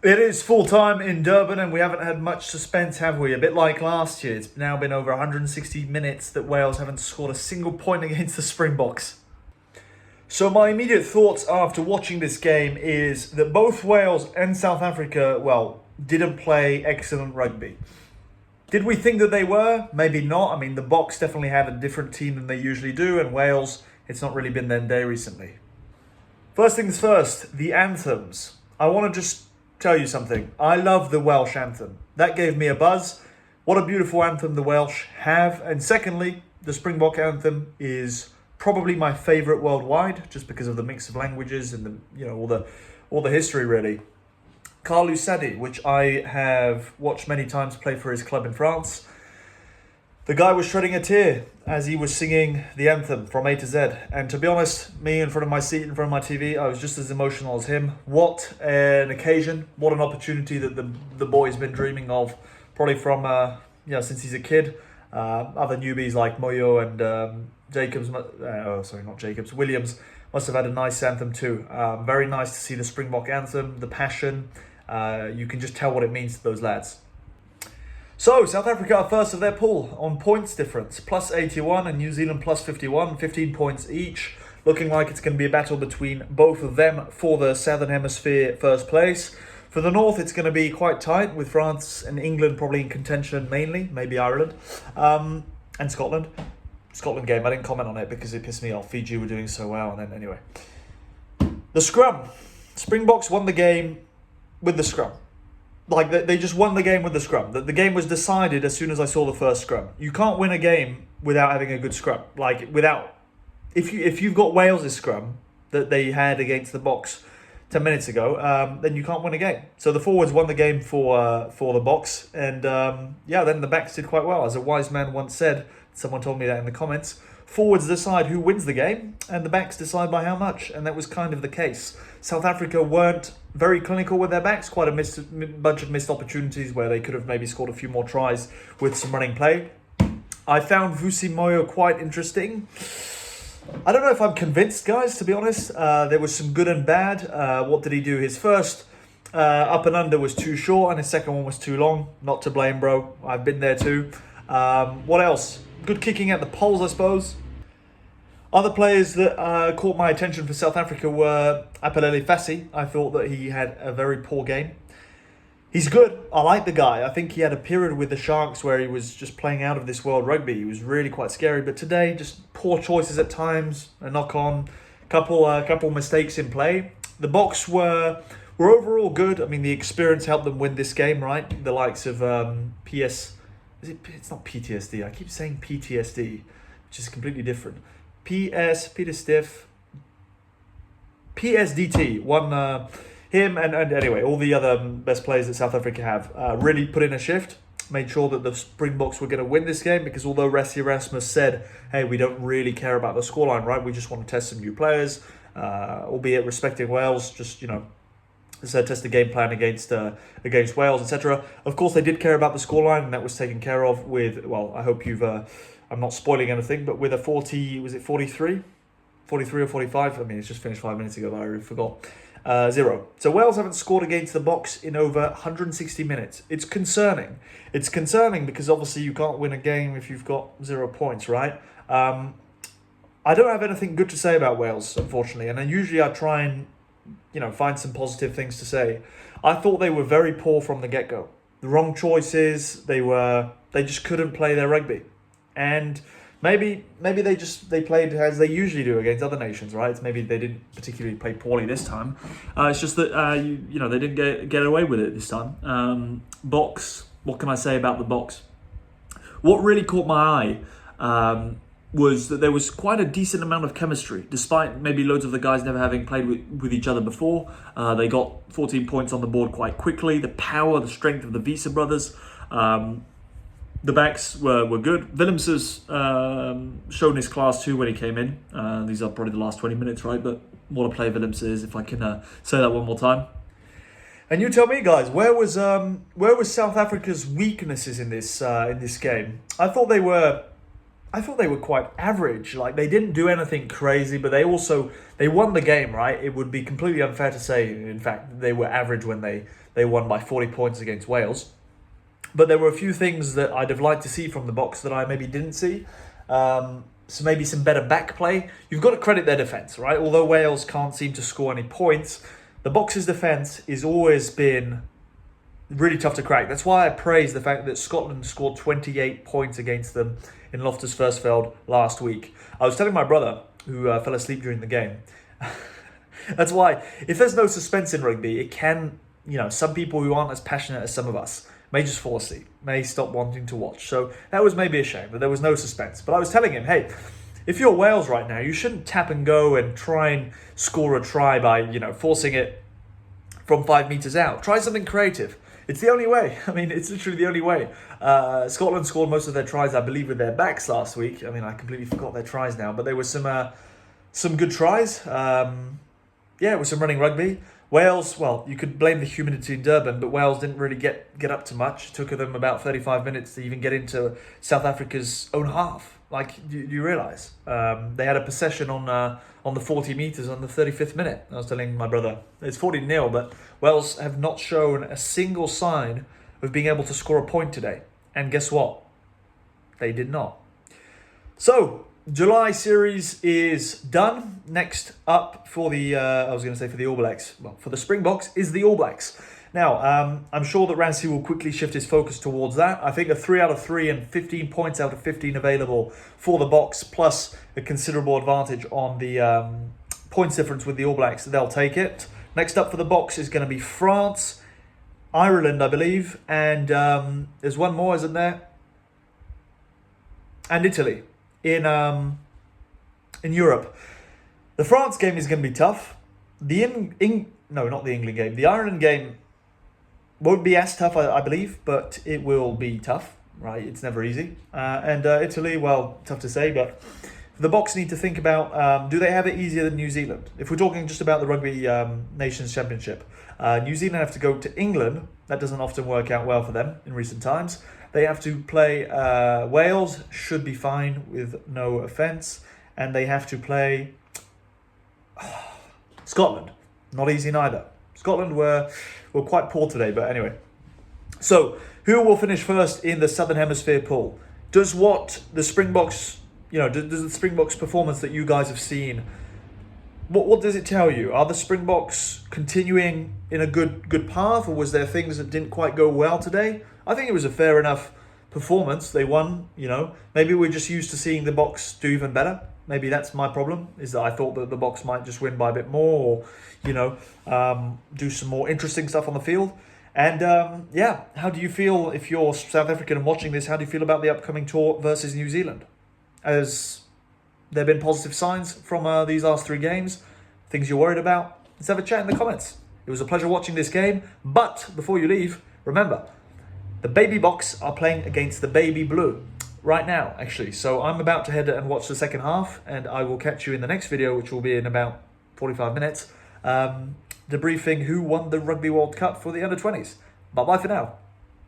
It is full time in Durban, and we haven't had much suspense, have we? A bit like last year. It's now been over 160 minutes that Wales haven't scored a single point against the Springboks. So my immediate thoughts after watching this game is that both Wales and South Africa, well, didn't play excellent rugby. Did we think that they were? Maybe not. I mean, the Boks definitely had a different team than they usually do, and Wales, it's not really been their day recently. First things first, the anthems. I want to just tell you something. I love the Welsh anthem. That gave me a buzz. What a beautiful anthem the Welsh have. And secondly, the Springbok anthem is probably my favourite worldwide, just because of the mix of languages and all the history really. Carlu Sadi, which I have watched many times play for his club in France. The guy was shedding a tear as he was singing the anthem from A to Z. And to be honest, me in front of my seat, in front of my TV, I was just as emotional as him. What an occasion. What an opportunity that the boy's been dreaming of, probably from, since he's a kid. Other newbies like Moyo and Williams must have had a nice anthem too. Very nice to see the Springbok anthem, the passion. You can just tell what it means to those lads. So, South Africa are first of their pool on points difference, plus 81 and New Zealand plus 51, 15 points each. Looking like it's going to be a battle between both of them for the Southern Hemisphere first place. For the North, it's going to be quite tight, with France and England probably in contention mainly, maybe Ireland, and Scotland. Scotland game, I didn't comment on it because it pissed me off. Fiji were doing so well, and then anyway. The scrum. Springboks won the game with the scrum. Like, they just won the game with the scrum. The game was decided as soon as I saw the first scrum. You can't win a game without having a good scrum. Like, if you've got Wales' scrum that they had against the Boks 10 minutes ago, then you can't win a game. So the forwards won the game for the Boks. And, then the backs did quite well. As a wise man once said, someone told me that in the comments, forwards decide who wins the game, and the backs decide by how much. And that was kind of the case. South Africa weren't very clinical with their backs, quite a bunch of missed opportunities where they could have maybe scored a few more tries with some running play. I found Vusi Moyo quite interesting. I don't know if I'm convinced, guys, to be honest. There was some good and bad. What did he do? His first up and under was too short, and his second one was too long. Not to blame, bro. I've been there too. What else? Good kicking at the poles, I suppose. Other players that caught my attention for South Africa were Apelele Fassi. I thought that he had a very poor game. He's good. I like the guy. I think he had a period with the Sharks where he was just playing out of this world rugby. He was really quite scary. But today, just poor choices at times, a knock-on, couple mistakes in play. The Boks were overall good. I mean, the experience helped them win this game, right? The likes of PS... It's not PTSD. I keep saying PTSD, which is completely different. Peter Stiff, PSDT won him and anyway, all the other best players that South Africa have really put in a shift, made sure that the Springboks were going to win this game, because although Rassie Erasmus said, hey, we don't really care about the scoreline, right? We just want to test some new players, albeit respecting Wales, just, test the game plan against Wales, etc. Of course, they did care about the scoreline, and that was taken care of with, well, I hope you've... I'm not spoiling anything, but with a 43? 43 or 45? I mean, it's just finished 5 minutes ago, but I already forgot. 0. So Wales haven't scored against the Boks in over 160 minutes. It's concerning. It's concerning because obviously you can't win a game if you've got 0 points, right? I don't have anything good to say about Wales, unfortunately, and usually I try and, find some positive things to say. I thought they were very poor from the get-go. The wrong choices, they just couldn't play their rugby. And maybe they played as they usually do against other nations, right? Maybe they didn't particularly play poorly this time. It's just that they didn't get away with it this time. Boks. What can I say about the Boks? What really caught my eye was that there was quite a decent amount of chemistry, despite maybe loads of the guys never having played with each other before. They got 14 points on the board quite quickly. The power, the strength of the Visa brothers. The backs were good. Willems has shown his class too when he came in. These are probably the last 20 minutes, right? But what a player Willems is, if I can say that one more time. And you tell me, guys, where was South Africa's weaknesses in this game? I thought they were I thought they were quite average. Like, they didn't do anything crazy, but they won the game, right? It would be completely unfair to say, in fact, they were average when they won by 40 points against Wales. But there were a few things that I'd have liked to see from the Boks that I maybe didn't see. So maybe some better back play. You've got to credit their defence, right? Although Wales can't seem to score any points, the Boks' defence has always been really tough to crack. That's why I praise the fact that Scotland scored 28 points against them in Loftus Versfeld last week. I was telling my brother, who fell asleep during the game, that's why, if there's no suspense in rugby, it can, some people who aren't as passionate as some of us may just fall asleep, may stop wanting to watch. So that was maybe a shame that there was no suspense. But I was telling him, hey, if you're Wales right now, you shouldn't tap and go and try and score a try by, forcing it from 5 meters out. Try something creative. It's the only way. I mean, it's literally the only way. Scotland scored most of their tries, I believe, with their backs last week. I mean, I completely forgot their tries now, but there were some good tries. It was some running rugby. Wales, well, you could blame the humidity in Durban, but Wales didn't really get up to much. It took them about 35 minutes to even get into South Africa's own half. Like, do you realise? They had a possession on the 40 metres on the 35th minute. I was telling my brother, it's 40-0, but Wales have not shown a single sign of being able to score a point today. And guess what? They did not. So, July series is done. Next up for the, for the All Blacks, well, for the Springboks is the All Blacks. Now, I'm sure that Ramsey will quickly shift his focus towards that. I think a 3 out of 3 and 15 points out of 15 available for the Boks, plus a considerable advantage on the points difference with the All Blacks, they'll take it. Next up for the Boks is going to be France, Ireland, I believe, and there's one more, isn't there? And Italy in Europe. The France game is going to be tough. Not the England game. The Ireland game won't be as tough, I believe, but it will be tough, right? It's never easy. And Italy, well, tough to say, but the Boks need to think about, do they have it easier than New Zealand? If we're talking just about the Rugby Nations Championship, New Zealand have to go to England. That doesn't often work out well for them in recent times. They have to play Wales, should be fine with no offence. And they have to play Scotland. Not easy neither. Scotland were quite poor today, but anyway. So, who will finish first in the Southern Hemisphere pool? Does what the Springboks, does the Springboks performance that you guys have seen, what does it tell you? Are the Springboks continuing in a good path, or was there things that didn't quite go well today? I think it was a fair enough performance. They won, Maybe we're just used to seeing the Boks do even better. Maybe that's my problem, is that I thought that the Boks might just win by a bit more, or, do some more interesting stuff on the field. And, how do you feel if you're South African and watching this? How do you feel about the upcoming tour versus New Zealand? Has there been positive signs from these last 3 games? Things you're worried about? Let's have a chat in the comments. It was a pleasure watching this game. But before you leave, remember, the Baby Boks are playing against the Baby Blue right now, actually. So I'm about to head and watch the second half, and I will catch you in the next video, which will be in about 45 minutes, debriefing who won the Rugby World Cup for the under-20s. Bye-bye for now.